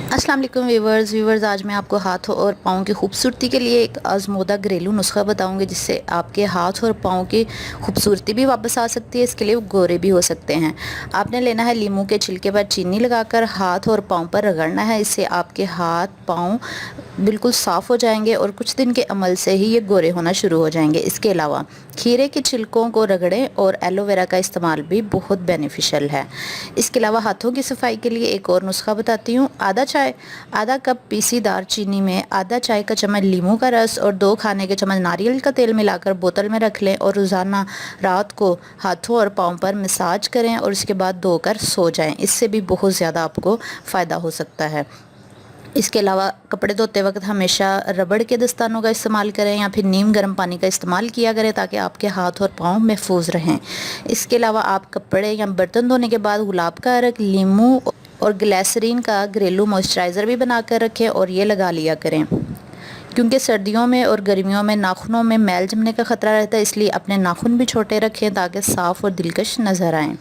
अस्सलाम वालेकुम व्यूवर्स आज मैं आपको हाथों और पाँव की खूबसूरती के लिए एक आज़मूदा घरेलू नुस्खा बताऊंगी जिससे आपके हाथ और पाँव की खूबसूरती भी वापस आ सकती है। इसके लिए गोरे भी हो सकते हैं। आपने लेना है लीमू के छिलके पर चीनी लगाकर हाथ और पाँव पर रगड़ना है। इससे आपके हाथ पाँव बिल्कुल साफ़ हो जाएंगे और कुछ दिन के अमल से ही ये गोरे होना शुरू हो जाएंगे। इसके अलावा खीरे के छिलकों को रगड़ें और एलोवेरा का इस्तेमाल भी बहुत बेनिफिशियल है। इसके अलावा हाथों की सफाई के लिए एक और नुस्खा बताती हूँ। आधा कप पीसी दालचीनी में आधा चाय का चम्मच लीमू का रस और 2 खाने के चम्मच नारियल का तेल मिलाकर बोतल में रख लें और रोज़ाना रात को हाथों और पाँव पर मसाज करें और उसके बाद धोकर सो जाएं। इससे भी बहुत ज़्यादा आपको फ़ायदा हो सकता है। इसके अलावा कपड़े धोते वक्त हमेशा रबड़ के दस्तानों का इस्तेमाल करें या फिर नीम गर्म पानी का इस्तेमाल किया करें ताकि आपके हाथ और पाँव महफूज रहें। इसके अलावा आप कपड़े या बर्तन धोने के बाद गुलाब का अर्क, लीमू और ग्लिसरीन का घरेलू मॉइस्चराइज़र भी बना कर रखें और ये लगा लिया करें, क्योंकि सर्दियों में और गर्मियों में नाखूनों में मैल जमने का ख़तरा रहता है। इसलिए अपने नाखून भी छोटे रखें ताकि साफ़ और दिलकश नज़र आएँ।